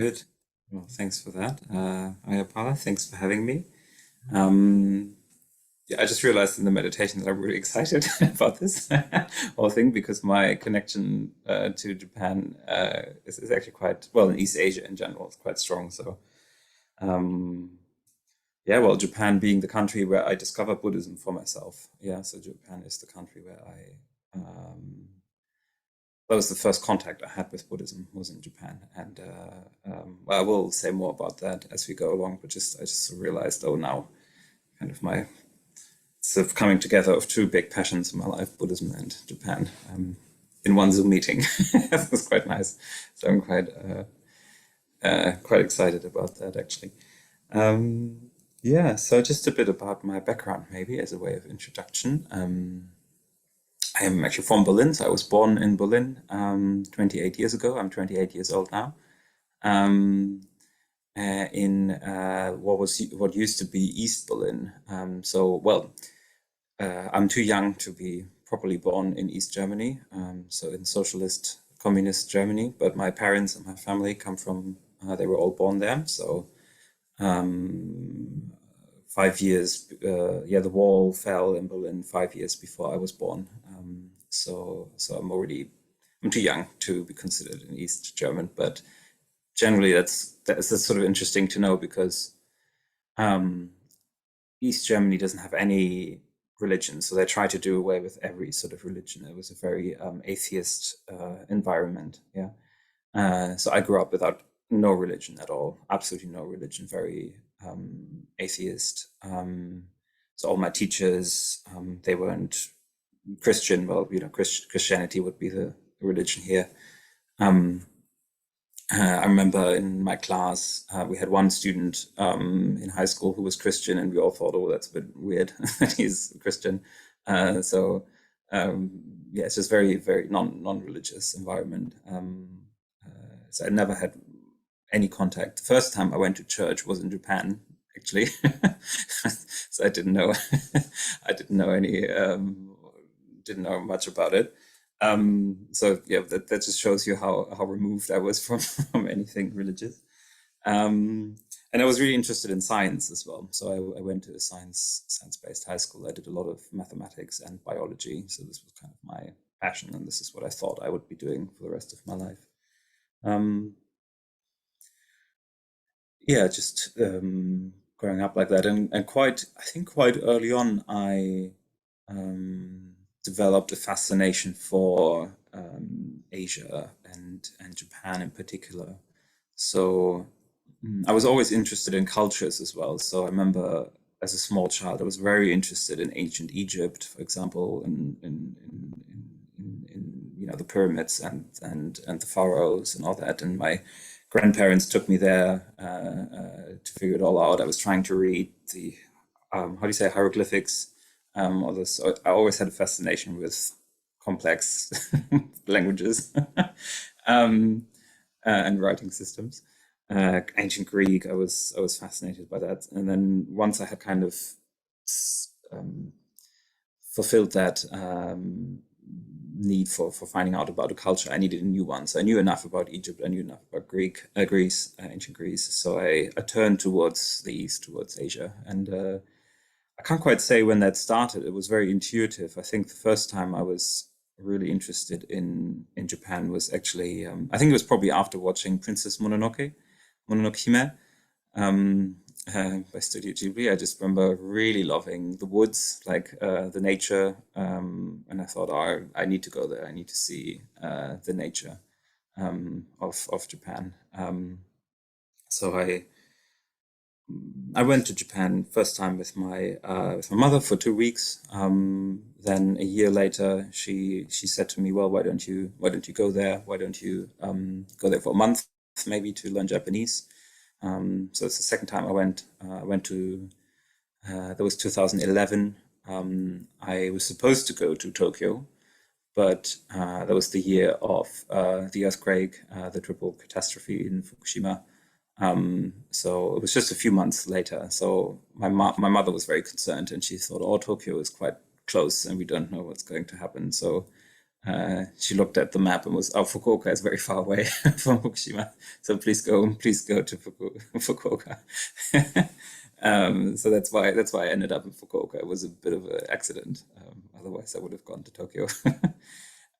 Good. Well, thanks for that. Ayapala, thanks for having me. Um, yeah, I just realized in the meditation that I'm really excited about this whole thing because my connection to Japan is actually quite, well, in East Asia in general, it's quite strong. So, um, yeah, well, Japan being the country where I discovered Buddhism for myself. Yeah, so Japan is the country where that was the first contact I had with Buddhism was in Japan, and well, I will say more about that as we go along. But just I just realized, oh, now kind of my sort of coming together of two big passions in my life, Buddhism and Japan, in one Zoom meeting. That was quite nice. So I'm quite excited about that actually. Yeah, so just a bit about my background, maybe as a way of introduction. I am actually from Berlin, so I was born in Berlin 28 years ago. I'm 28 years old now. Um, in what used to be East Berlin. I'm too young to be properly born in East Germany, so in socialist communist Germany. But my parents and my family come from. They were all born there, so 5 years. Yeah, the wall fell in Berlin 5 years before I was born. So I'm too young to be considered an East German, but generally that's sort of interesting to know because um, East Germany doesn't have any religion, so they try to do away with every sort of religion. It was a very atheist environment. Yeah, so I grew up without no religion at all, absolutely no religion, very atheist. So all my teachers, they weren't Christian. Well, Christianity would be the religion here. Um, I remember in my class, we had one student in high school who was Christian, and we all thought, "Oh, that's a bit weird that he's Christian." So um, yeah, it's just very, very non-religious environment. So I never had any contact. The first time I went to church was in Japan, actually. So I didn't know, I didn't know much about it. So yeah, that just shows you how removed I was from from anything religious. Um, and I was really interested in science as well. So I went to a science-based high school. I did a lot of mathematics and biology. So this was kind of my passion, and this is what I thought I would be doing for the rest of my life. Um, yeah, just growing up like that, and I think quite early on, I developed a fascination for Asia and Japan in particular. So I was always interested in cultures as well. So I remember as a small child, I was very interested in ancient Egypt, for example, in the pyramids and the pharaohs and all that. And my grandparents took me there to figure it all out. I was trying to read the how do you say hieroglyphics. All this. So I always had a fascination with complex languages um, and writing systems. Ancient Greek, I was fascinated by that. And then once I had kind of um, fulfilled that need for finding out about a culture, I needed a new one. So I knew enough about Egypt, I knew enough about Greece, ancient Greece. So I turned towards the east, towards Asia, and I can't quite say when that started. It was very intuitive. I think the first time I was really interested in Japan was actually I think it was probably after watching Princess Mononoke Hime by Studio Ghibli. I just remember really loving the woods, like the nature, and I thought, oh, I need to go there. I need to see the nature of Japan. So I went to Japan first time with my mother for 2 weeks. Then a year later, she said to me, "Well, why don't you go there? Why don't you go there for a month, maybe to learn Japanese?" So it's the second time I went. I went to that was 2011. I was supposed to go to Tokyo, but that was the year of the earthquake, the triple catastrophe in Fukushima. So it was just a few months later. So my mother was very concerned, and she thought, "Oh, Tokyo is quite close, and we don't know what's going to happen." So she looked at the map and was, oh, Fukuoka is very far away from Fukushima, so please go to Fukuoka. So that's why I ended up in Fukuoka. It was a bit of an accident. Otherwise, I would have gone to Tokyo.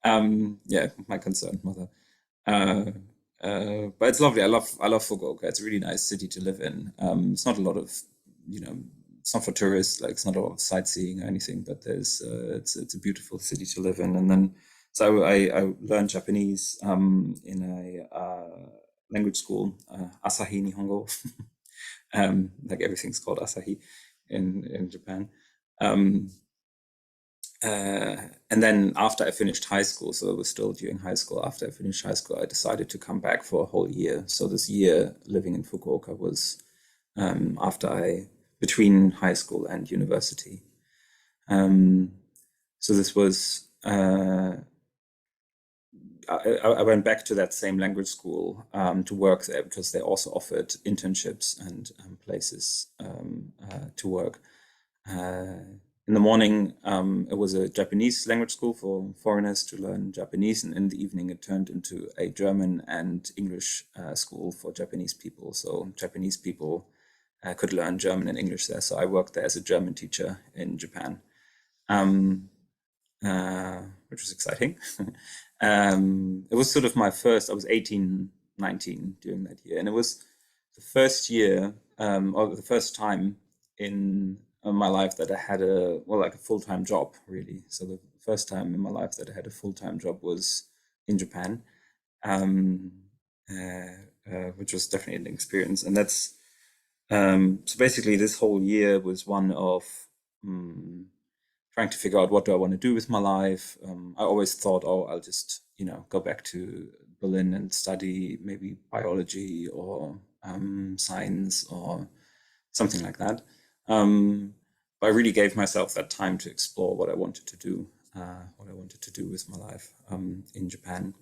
Yeah, my concerned mother. Uh, but it's lovely. I love Fukuoka. It's a really nice city to live in. It's not a lot of, you know, it's not for tourists. Like it's not a lot of sightseeing or anything. But it's a beautiful city to live in. And then so I learned Japanese in a language school, Asahi Nihongo. Like everything's called Asahi in Japan. Um, and then after I finished high school, so it was still during high school, after I finished high school, I decided to come back for a whole year. So this year living in Fukuoka was after between high school and university. Um, so this was, I went back to that same language school to work there because they also offered internships and places to work. In the morning, it was a Japanese language school for foreigners to learn Japanese, and in the evening, it turned into a German and English school for Japanese people. So Japanese people could learn German and English there. So I worked there as a German teacher in Japan, um, which was exciting. It was sort of my first, I was 18, 19 during that year, and it was the first year, or the first time in my life that I had like a full-time job, really. So the first time in my life that I had a full-time job was in Japan, um, which was definitely an experience. And that's so basically this whole year was one of um, trying to figure out what do I want to do with my life. I always thought, oh, I'll just go back to Berlin and study maybe biology or science or something like that. But I really gave myself that time to explore what I wanted to do, with my life in Japan.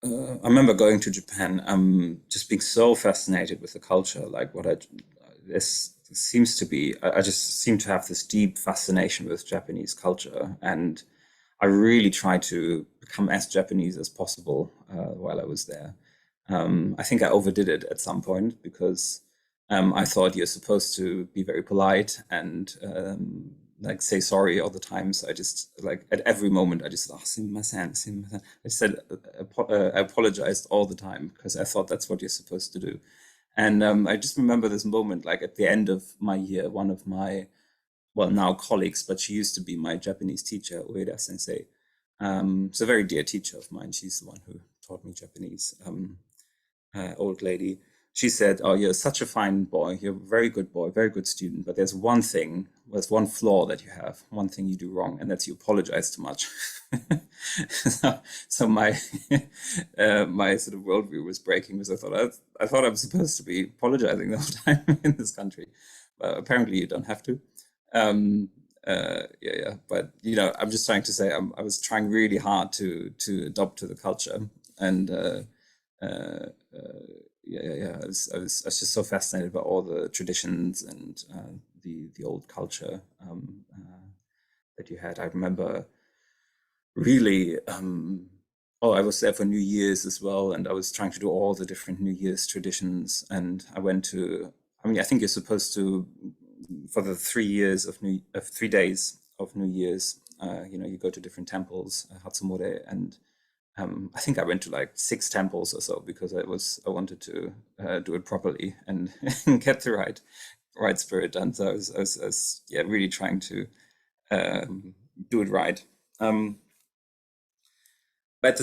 I remember going to Japan, just being so fascinated with the culture, like this seems to be, I just seem to have this deep fascination with Japanese culture. And I really tried to become as Japanese as possible while I was there. I think I overdid it at some point because I thought you're supposed to be very polite and like say sorry all the time. So I just like at every moment I just sumimasen, sumimasen. I said I apologized all the time because I thought that's what you're supposed to do. And I just remember this moment, like at the end of my year, one of my well now colleagues, but she used to be my Japanese teacher, Ueda Sensei. It's a very dear teacher of mine. She's the one who taught me Japanese. Old lady. She said, "Oh, you're such a fine boy. You're a very good boy, very good student. But there's one flaw that you have, one thing you do wrong, and that's you apologize too much." So my my sort of worldview was breaking because I thought I was supposed to be apologizing the whole time in this country, but apparently you don't have to. Um, yeah, yeah. But I'm just trying to say I was trying really hard to adopt to the culture and. Uh, yeah, yeah, yeah. I was just so fascinated by all the traditions and the old culture that you had. I remember really. Oh, I was there for New Year's as well, and I was trying to do all the different New Year's traditions. And I went to. I mean, I think you're supposed to for the 3 years of 3 days of New Year's. You go to different temples, Hatsumode, and I think I went to like 6 temples or so because I wanted to do it properly and get the right spirit done. So I was yeah really trying to do it right. Um, but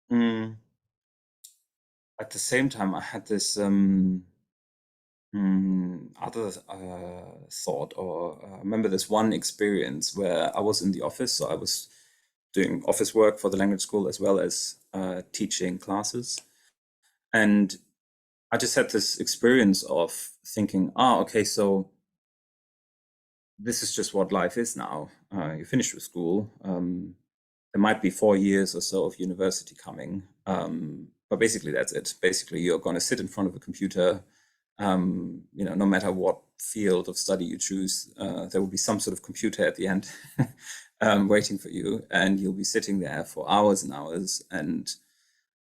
mm, at the same time, I had this other thought, or I remember this one experience where I was in the office. So I was doing office work for the language school as well as teaching classes. And I just had this experience of thinking, okay, so this is just what life is now. You finished with school. There might be 4 years or so of university coming. But basically, that's it. Basically, you're going to sit in front of a computer. No matter what field of study you choose, there will be some sort of computer at the end. waiting for you, and you'll be sitting there for hours and hours, and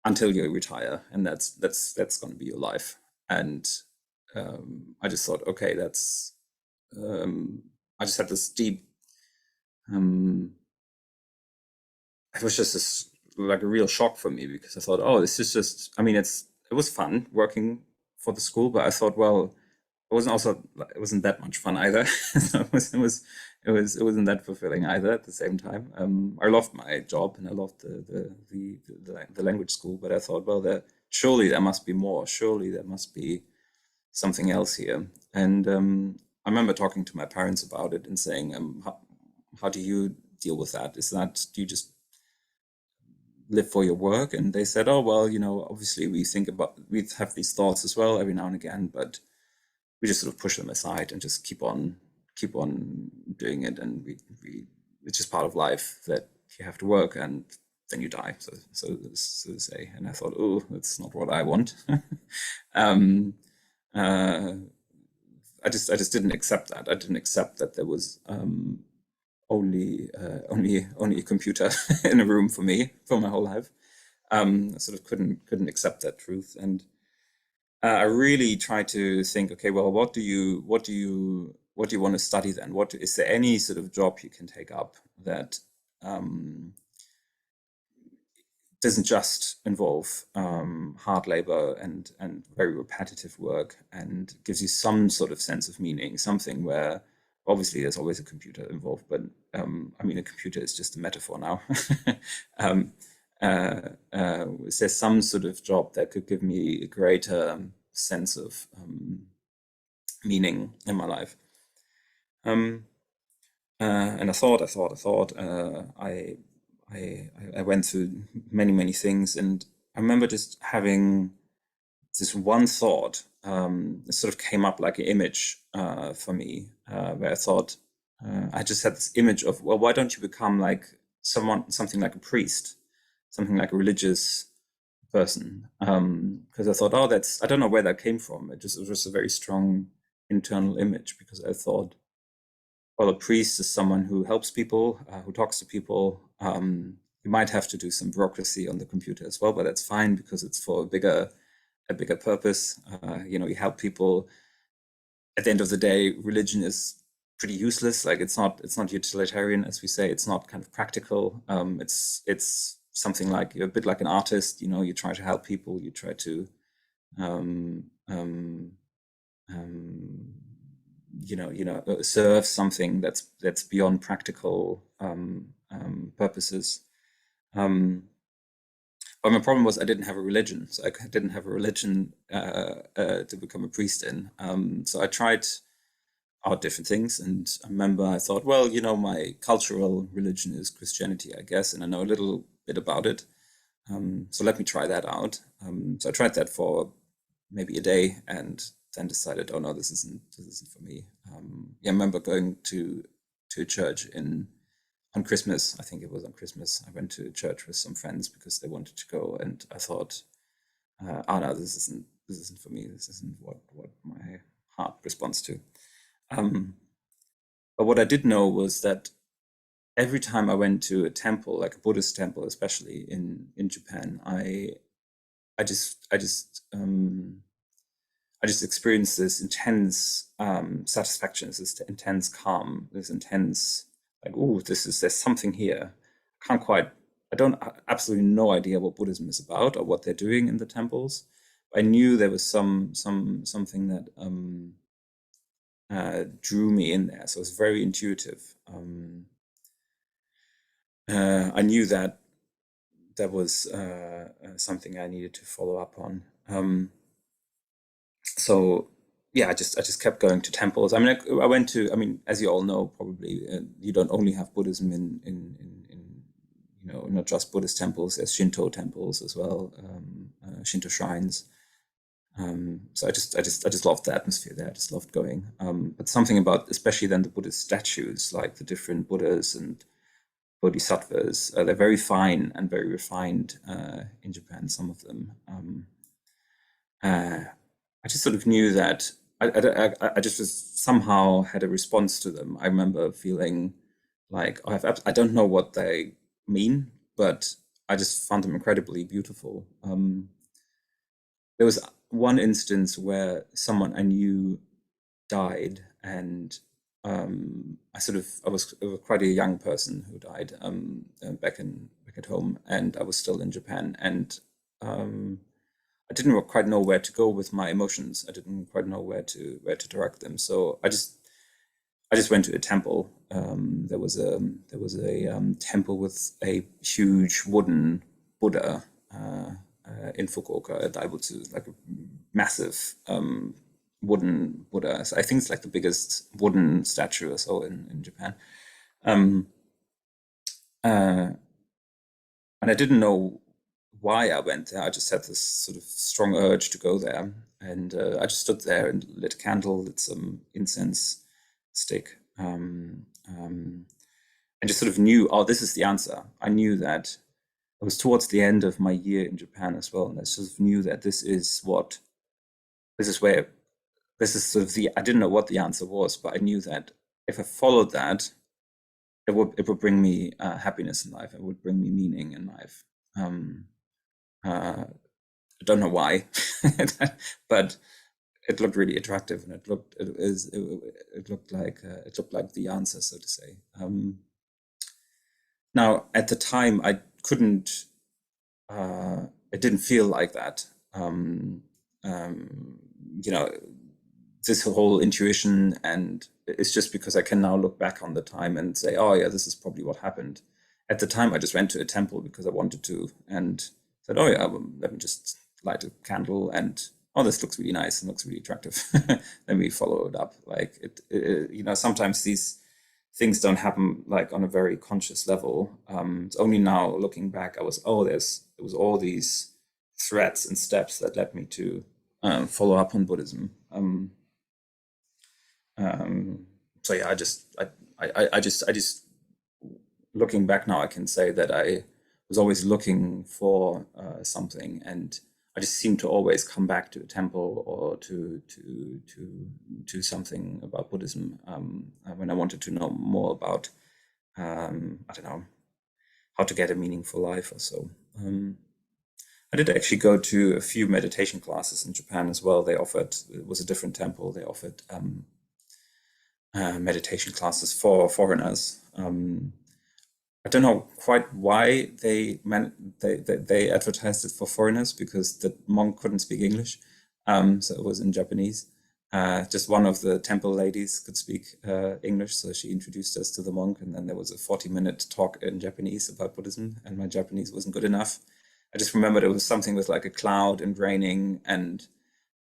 until you retire, and that's going to be your life. And I just thought, okay, that's. I just had this deep. Um, it was just this like a real shock for me because I thought, oh, this is just. I mean, it was fun working for the school, but I thought, well, it wasn't that much fun either. So it wasn't that fulfilling either at the same time. I loved my job and I loved the language school, but I thought, well, surely there must be more. Surely there must be something else here. And I remember talking to my parents about it and saying, how do you deal with that? Do you just live for your work? And they said, oh, well, obviously we have these thoughts as well every now and again, but we just sort of push them aside and just keep on doing it. And it's just part of life that you have to work and then you die. So to say. And I thought, oh, that's not what I want. um, uh, I just didn't accept that. I didn't accept that there was only a computer in a room for me for my whole life. I sort of couldn't accept that truth, and I really tried to think, okay, well, what do you want to study then? Is there any sort of job you can take up that um, doesn't just involve hard labor and very repetitive work and gives you some sort of sense of meaning, something where obviously there's always a computer involved, but I mean, a computer is just a metaphor now. um, is there some sort of job that could give me a greater sense of meaning in my life? Um, and I thought. I went through many things, and I remember just having this one thought. It sort of came up like an image for me, where I thought I just had this image of, well, why don't you become like something like a priest, something like a religious person? Because I thought, oh, I don't know where that came from. It was just a very strong internal image because I thought, well, a priest is someone who helps people, who talks to people. You might have to do some bureaucracy on the computer as well, but that's fine because it's for a bigger purpose. You help people. At the end of the day, religion is pretty useless. Like it's not utilitarian, as we say. It's not kind of practical. It's something like you're a bit like an artist. You try to help people. You try to um, um, um, serve something that's beyond practical purposes. Um, but my problem was I didn't have a religion, so I didn't have a religion to become a priest in. So I tried out different things, and I remember I thought, well, my cultural religion is Christianity, I guess, and I know a little bit about it. So let me try that out. So I tried that for maybe a day, and then decided, oh no, this isn't for me. Yeah, I remember going to a church on Christmas. I think it was on Christmas. I went to a church with some friends because they wanted to go, and I thought, oh no, this isn't for me. This isn't what my heart responds to. Um, but what I did know was that every time I went to a temple, like a Buddhist temple, especially in Japan, I just experienced this intense satisfaction, this intense calm, this intense like, oh, there's something here. I don't absolutely no idea what Buddhism is about or what they're doing in the temples. I knew there was something that drew me in there, so it was very intuitive. I knew that that was something I needed to follow up on. So yeah, I just kept going to temples. I mean, I went to. I mean, as you all know, probably you don't only have Buddhism in not just Buddhist temples. There's Shinto temples as well, Shinto shrines. So I just loved the atmosphere there. I just loved going. But something about, especially then the Buddhist statues, like the different Buddhas and Bodhisattvas, they're very fine and very refined in Japan. Some of them. Uh, I just sort of knew that I just was somehow had a response to them. I remember feeling like I don't know what they mean, but I just found them incredibly beautiful. There was one instance where someone I knew died, and I was quite a young person who died back at home, and I was still in Japan, and um, I didn't quite know where to go with my emotions. I didn't quite know where to direct them. So I just went to a temple. There was a temple with a huge wooden Buddha in Fukuoka at Daibutsu, like a massive wooden Buddha. So I think it's like the biggest wooden statue or so in Japan. Um, uh, and I didn't know why I went there. I just had this sort of strong urge to go there, and I just stood there and lit a candle, lit some incense stick, and just sort of knew, oh, this is the answer. I knew that I was towards the end of my year in Japan as well, and I sort of knew that this is where, this is sort of the, I didn't know what the answer was, but I knew that if I followed that, it would bring me happiness in life. It would bring me meaning in life. Um, uh, I don't know why, but it looked really attractive, and it looked like the answer, so to say. Now, at the time, I couldn't. It didn't feel like that. Um, you know, this whole intuition, and it's just because I can now look back on the time and say, oh yeah, this is probably what happened. At the time, I just went to a temple because I wanted to, and said, oh yeah, well, let me just light a candle, and oh, this looks really nice and looks really attractive. Let me follow it up. Like sometimes these things don't happen like on a very conscious level. It's only now looking back, there was all these threads and steps that led me to follow up on Buddhism. Um, so yeah, I just looking back now, I can say that I was always looking for something, and I just seemed to always come back to a temple or to something about Buddhism when I wanted to know more about I don't know, how to get a meaningful life or so. I did actually go to a few meditation classes in Japan as well. It was a different temple. They offered meditation classes for foreigners. I don't know quite why they advertised it for foreigners, because the monk couldn't speak English, so it was in Japanese. Just one of the temple ladies could speak English, so she introduced us to the monk, and then there was a 40-minute talk in Japanese about Buddhism, and my Japanese wasn't good enough. I just remembered it was something with like a cloud and raining, and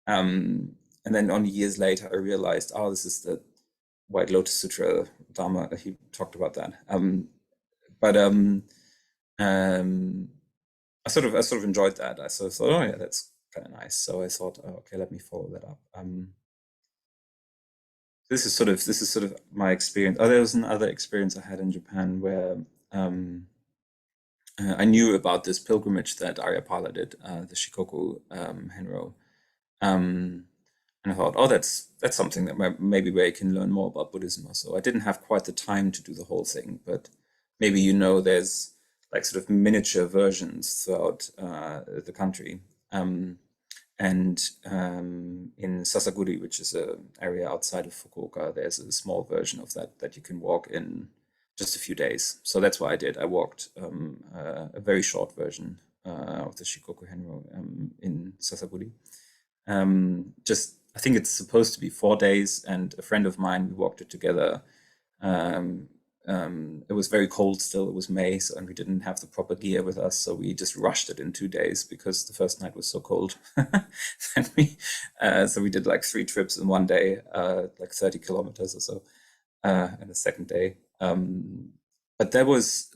then only years later I realized, oh, this is the White Lotus Sutra Dharma. He talked about that. But um, I sort of enjoyed that. I sort of thought, oh yeah, that's kind of nice. So I thought, oh, okay, let me follow that up. This is sort of my experience. Oh, there was another experience I had in Japan where um, I knew about this pilgrimage that Aryapala did, the Shikoku Henro. Um, and I thought, oh, that's something that maybe where I can learn more about Buddhism also. I didn't have quite the time to do the whole thing, but maybe there's like sort of miniature versions throughout the country. And in Sasaguri, which is an area outside of Fukuoka, there's a small version of that you can walk in just a few days. So that's what I did. I walked a very short version of the Shikoku Henro in Sasaguri. Just I think it's supposed to be 4 days, and a friend of mine, we walked it together. Um, it was very cold still. It was May, so, and we didn't have the proper gear with us, so we just rushed it in 2 days because the first night was so cold. So we did like 3 trips in one day, like 30 kilometers or so, and the second day. But there was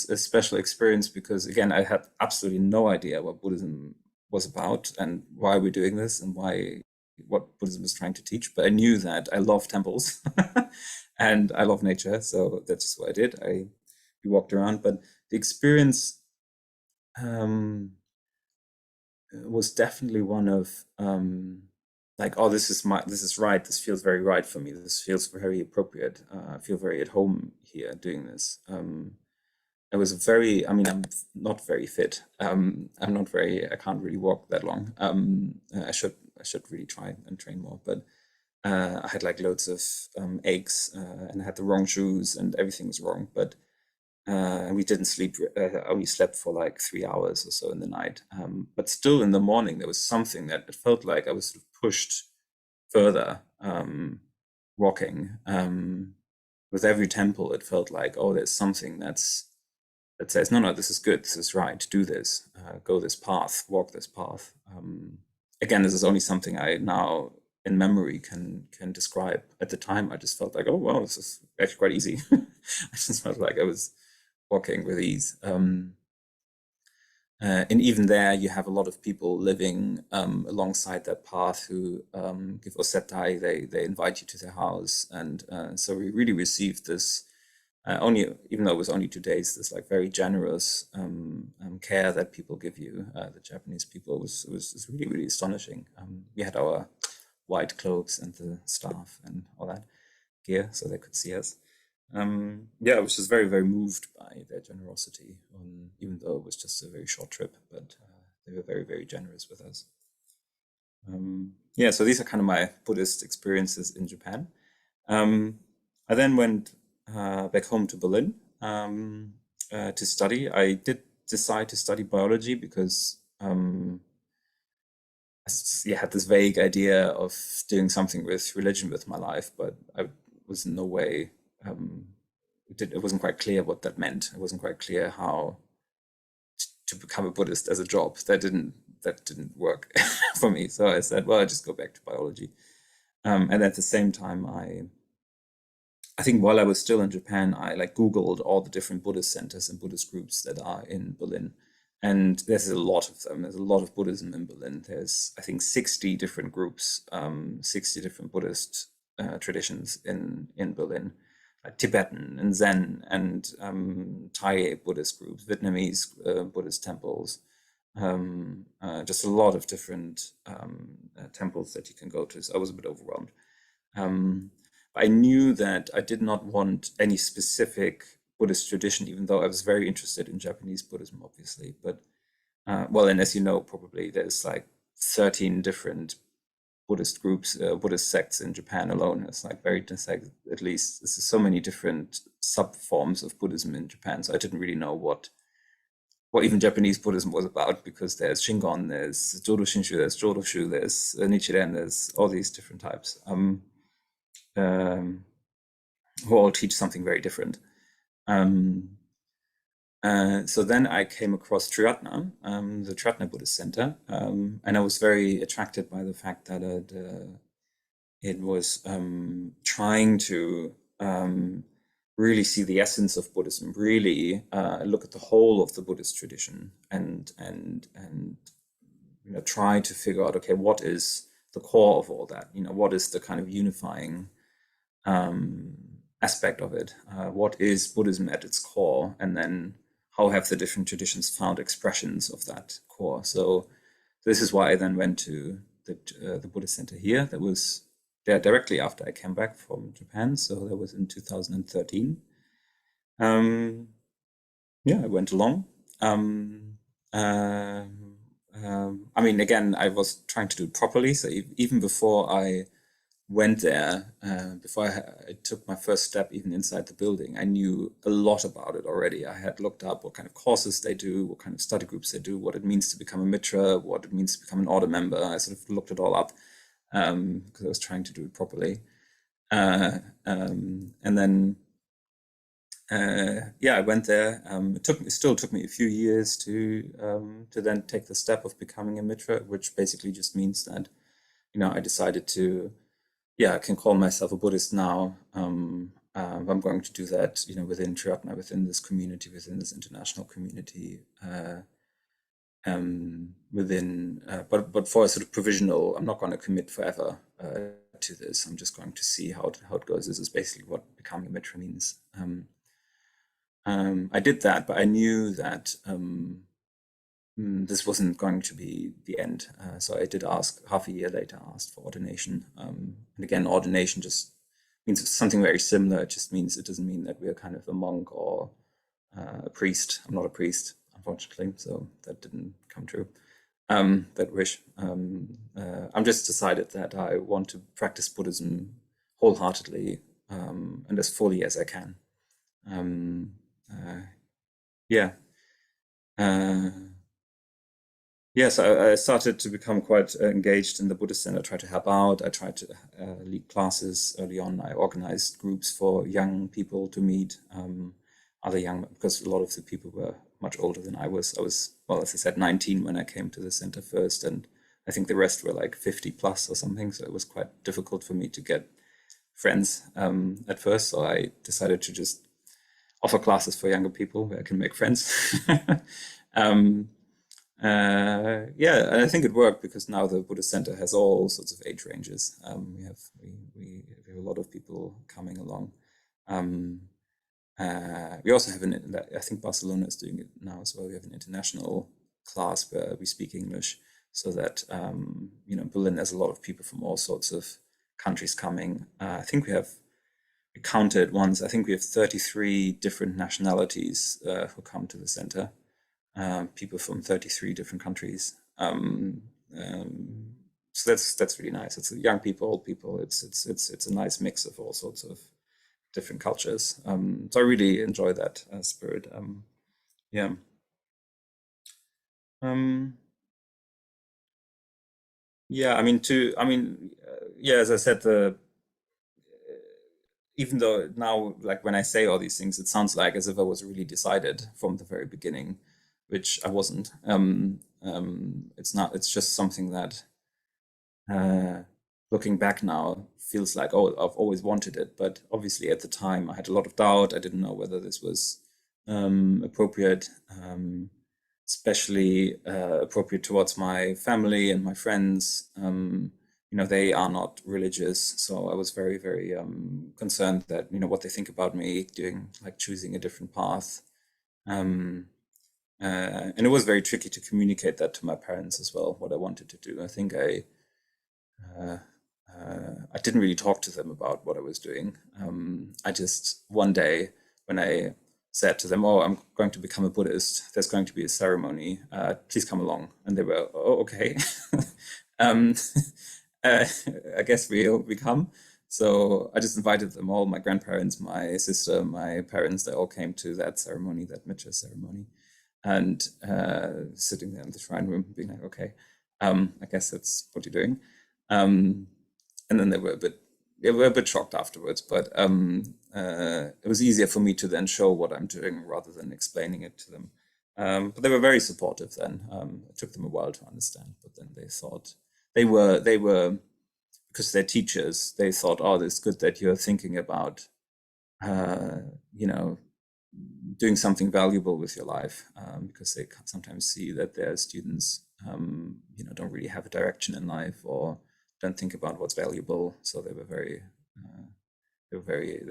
a special experience because again, I had absolutely no idea what Buddhism was about and why we're doing this and why what Buddhism is trying to teach. But I knew that I love temples and I love nature, so that's what I did. We walked around, but the experience um, was definitely one of like, oh, this is right. This feels very right for me. This feels very appropriate. I feel very at home here doing this. It was very, I mean, I'm not very fit. I can't really walk that long. I should really try and train more. But I had like loads of aches, and I had the wrong shoes, and everything was wrong. But and we didn't sleep. I only slept for like 3 hours or so in the night. But still, in the morning, there was something that it felt like I was sort of pushed further, walking. With every temple, it felt like, oh, there's something that says, no, no, this is good, this is right, do this, go this path, walk this path. Again, this is only something I now in memory can describe. At the time, I just felt like, oh, well, this is actually quite easy. I just felt like I was walking with ease. And even there, you have a lot of people living alongside that path who give osetai. They invite you to their house, and so we really received this only, even though it was only 2 days, this like very generous care that people give you. The Japanese people was really really astonishing. We had our white cloaks and the staff and all that gear, so they could see us. Yeah, I was just very, very moved by their generosity, even though it was just a very short trip, but they were very, very generous with us. Yeah, so these are kind of my Buddhist experiences in Japan. Um, I then went back home to Berlin to study. I did decide to study biology because yeah, had this vague idea of doing something with religion with my life, but I was in no way. Um, it wasn't quite clear what that meant. It wasn't quite clear how to become a Buddhist as a job. That didn't work for me. So I said, well, I just go back to biology. And at the same time, I think while I was still in Japan, I like Googled all the different Buddhist centers and Buddhist groups that are in Berlin. And there's a lot of them. There's a lot of Buddhism in Berlin. There's, I think, 60 different groups, 60 different Buddhist traditions in Berlin, like Tibetan and Zen and Thai Buddhist groups, Vietnamese Buddhist temples, just a lot of different temples that you can go to. So I was a bit overwhelmed. Um, I knew that I did not want any specific Buddhist tradition, even though I was very interested in Japanese Buddhism, obviously. But well, and as you know, probably there's like 13 different Buddhist groups, Buddhist sects in Japan alone. It's like at least there's so many different sub forms of Buddhism in Japan. So I didn't really know what even Japanese Buddhism was about, because there's Shingon, there's Jodo Shinshu, there's Jodo Shu, there's Nichiren, there's all these different types. Um, who all teach something very different. Um, so then I came across Triratna, the Triratna Buddhist Center, and I was very attracted by the fact that it was trying to really see the essence of Buddhism, really look at the whole of the Buddhist tradition, and try to figure out, okay, what is the core of all that? What is the kind of unifying um, aspect of it? What is Buddhism at its core? And then how have the different traditions found expressions of that core? So this is why I then went to the Buddhist Center here. That was there directly after I came back from Japan. So that was in 2013. Um, yeah, I went along. Uh, I mean, again, I was trying to do it properly. So even before I went there, before I took my first step even inside the building, I knew a lot about it already. I had looked up what kind of courses they do, what kind of study groups they do, what it means to become a mitra, what it means to become an order member. I sort of looked it all up because I was trying to do it properly. And then, yeah, I went there. It still took me a few years to then take the step of becoming a mitra, which basically just means that I decided to, yeah, I can call myself a Buddhist now. I'm going to do that, within Triratna, within this community, within this international community, but for a sort of provisional. I'm not going to commit forever to this. I'm just going to see how it goes. This is basically what becoming a mitra means. I did that, but I knew that this wasn't going to be the end. So I did ask half a year later, asked for ordination. And again, ordination just means something very similar. It just means it doesn't mean that we're kind of a monk or a priest. I'm not a priest, unfortunately, so that didn't come true. That wish. I'm just decided that I want to practice Buddhism wholeheartedly and as fully as I can. Um, uh, yeah. Uh, Yes, I started to become quite engaged in the Buddhist Center. I tried to help out. I tried to lead classes early on. I organized groups for young people to meet other young, because a lot of the people were much older than I was. I was, well, as I said, 19 when I came to the center first, and I think the rest were like 50 plus or something. So it was quite difficult for me to get friends at first. So I decided to just offer classes for younger people where I can make friends. um, yeah, and I think it worked because now the Buddhist Center has all sorts of age ranges. We have a lot of people coming along. Um, we also have I think Barcelona is doing it now as well. We have an international class where we speak English, so that Berlin has a lot of people from all sorts of countries coming. I think we counted once. I think we have 33 different nationalities who come to the center, people from 33 different countries. So that's really nice. It's young people, old people. It's a nice mix of all sorts of different cultures. So I really enjoy that spirit. Yeah. Um, yeah. Yeah. As I said, the even though now, like when I say all these things, it sounds like as if I was really decided from the very beginning, which I wasn't. It's not. It's just something that, uh, looking back now, feels like, oh, I've always wanted it. But obviously, at the time, I had a lot of doubt. I didn't know whether this was appropriate, especially appropriate towards my family and my friends. They are not religious, so I was very, very concerned that what they think about me doing, like choosing a different path. Um, and it was very tricky to communicate that to my parents as well, what I wanted to do. I think uh, I didn't really talk to them about what I was doing. I just, one day, when I said to them, "Oh, I'm going to become a Buddhist. There's going to be a ceremony. Please come along." And they were, "Oh, okay." um, uh, I guess we come. So I just invited them all, my grandparents, my sister, my parents. They all came to that ceremony, that Mitcha ceremony, and sitting there in the shrine room, being like, "Okay, I guess that's what you're doing." Um, and then they were a bit shocked afterwards, but it was easier for me to then show what I'm doing rather than explaining it to them. But they were very supportive then. It took them a while to understand, but then they thought they were because they're teachers. They thought, "Oh, it's good that you're thinking about uh, you know doing something valuable with your life," because they sometimes see that their students, don't really have a direction in life or don't think about what's valuable. So they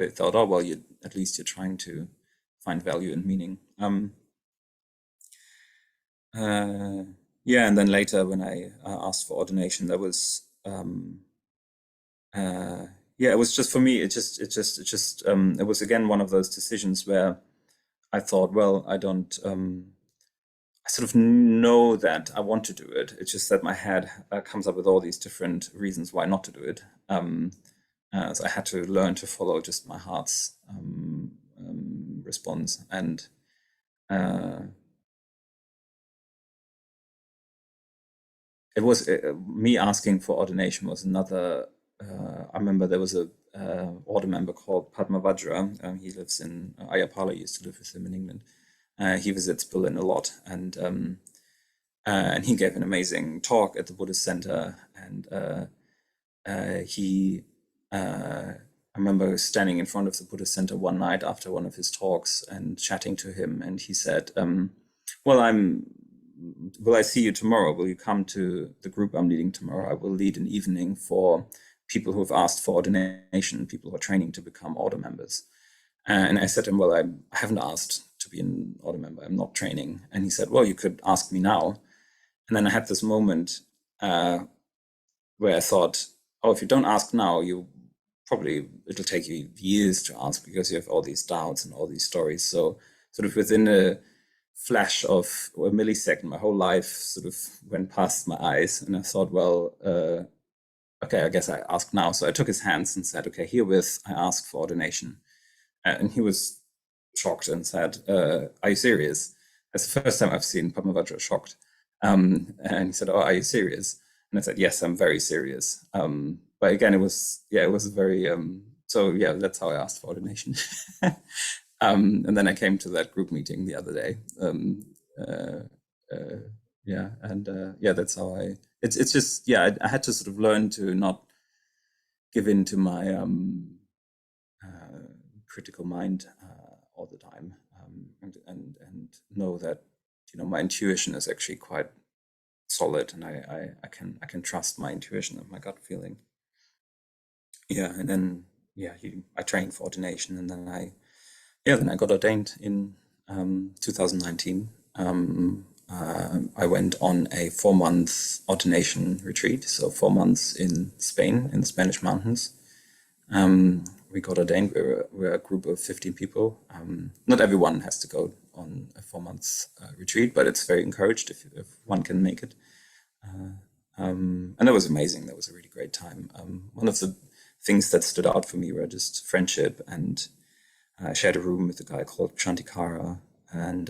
thought, "Oh, well, you at least you're trying to find value and meaning." Uh, yeah, and then later when I asked for ordination, that was uh, yeah, it was just for me. It was again one of those decisions where I thought, well, I sort of know that I want to do it. It's just that my head comes up with all these different reasons why not to do it. So I had to learn to follow just my heart's response. And uh, it was me asking for ordination was another. I remember there was a order member called Padma Vajra. He lives in Ayapala. Used to live with him in England. He visits Berlin a lot, and he gave an amazing talk at the Buddhist Center. And he, I remember standing in front of the Buddhist Center one night after one of his talks and chatting to him, and he said, "Well, will I see you tomorrow? Will you come to the group I'm leading tomorrow? I will lead an evening for people who have asked for ordination, people who are training to become order members." And I said to him, "Well, I haven't asked to be an order member. I'm not training. And he said, well, you could ask me now. And then I had this moment where I thought, oh, if you don't ask now, it'll take you years to ask because you have all these doubts and all these stories. So sort of within a flash of a millisecond, my whole life sort of went past my eyes, and I thought, well, okay, I guess I ask now. So I took his hands and said, okay, herewith I ask for ordination. And he was shocked and said, are you serious? That's the first time I've seen Padmavajra shocked. And he said, oh, are you serious? And I said, yes, I'm very serious. But again, it was very, so yeah, that's how I asked for ordination. And then I came to that group meeting the other day. That's how it's just, yeah, I had to sort of learn to not give in to my critical mind all the time, and know that, my intuition is actually quite solid, and I can trust my intuition and my gut feeling. Yeah, and then I trained for ordination, and then I got ordained in 2019. I went on a 4-month ordination retreat, so 4 months in Spain, in the Spanish mountains. We got ordained. We're a group of 15 people. Not everyone has to go on a 4-month retreat, but it's very encouraged if one can make it. And that was amazing. That was a really great time. One of the things that stood out for me were just friendship, and I shared a room with a guy called Shantikara, and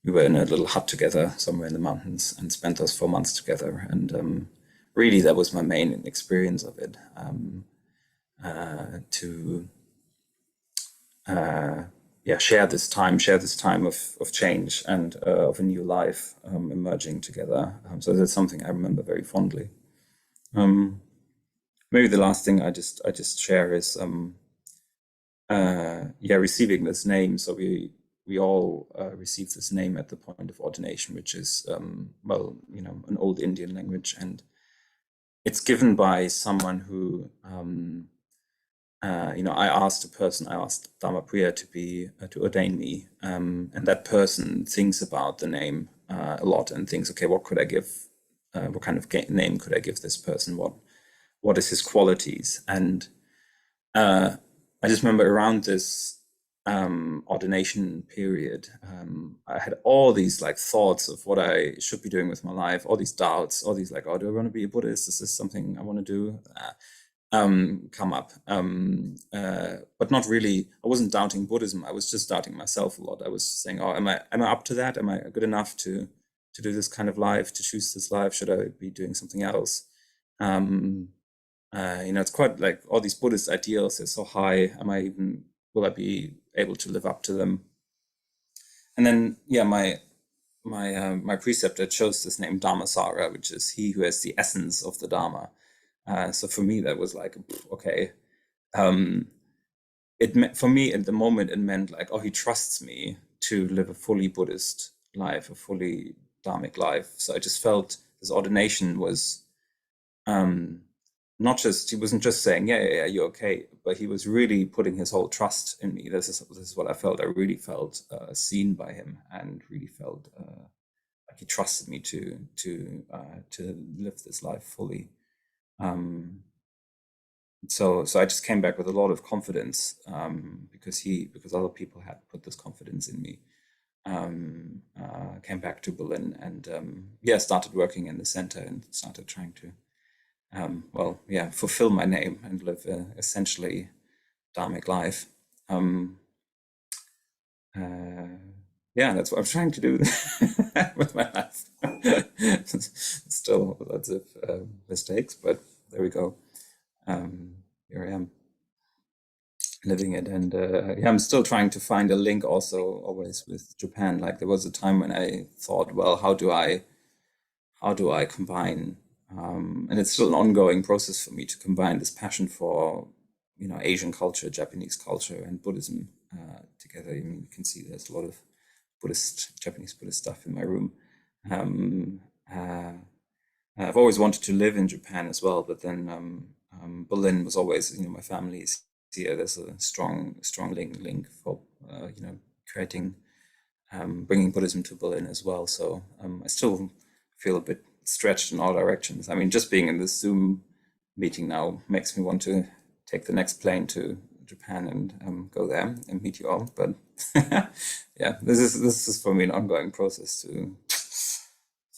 we were in a little hut together somewhere in the mountains and spent those 4 months together. And really, that was my main experience of it. To share this time of change and of a new life emerging together. So that's something I remember very fondly. Maybe the last thing I just share is receiving this name. So we all receive this name at the point of ordination, which is an old Indian language, and it's given by someone who I asked Dharmapriya to ordain me, and that person thinks about the name a lot and thinks, okay, what could I give? What kind of name could I give this person? What is his qualities? And I just remember around this ordination period, I had all these thoughts of what I should be doing with my life, all these doubts, all these do I want to be a Buddhist? Is this something I want to do? Come up, but not really. I wasn't doubting Buddhism. I was just doubting myself a lot. I was saying, "Oh, am I up to that? Am I good enough to do this kind of life? To choose this life? Should I be doing something else?" It's quite like all these Buddhist ideals. They're so high. Will I be able to live up to them? And then, my preceptor chose this name Dharmasara, which is he who has the essence of the Dharma. So for me, that was like, okay. For me at the moment, it meant like, oh, he trusts me to live a fully Buddhist life, a fully Dharmic life. So I just felt this ordination was not just, he wasn't just saying, yeah, you're okay, but he was really putting his whole trust in me. This is what I felt. I really felt seen by him, and really felt like he trusted me to live this life fully. So I just came back with a lot of confidence, because other people had put this confidence in me. Came back to Berlin and started working in the center and started trying to fulfill my name and live essentially Dharmic life. That's what I'm trying to do with my life. Still lots of mistakes, but there we go. Here I am living it, and I'm still trying to find a link also always with Japan. Like there was a time when I thought, well, how do I combine, and it's still an ongoing process for me to combine this passion for Asian culture, Japanese culture, and Buddhism together. You can see there's a lot of Japanese Buddhist stuff in my room. I've always wanted to live in Japan as well, but then Berlin was always, my family is here. There's a strong link for creating, bringing Buddhism to Berlin as well. So I still feel a bit stretched in all directions. I mean, just being in this Zoom meeting now makes me want to take the next plane to Japan and go there and meet you all. But yeah, this is for me an ongoing process to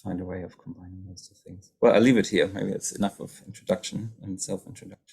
find a way of combining those two things. Well, I'll leave it here. Maybe it's enough of introduction and self-introduction.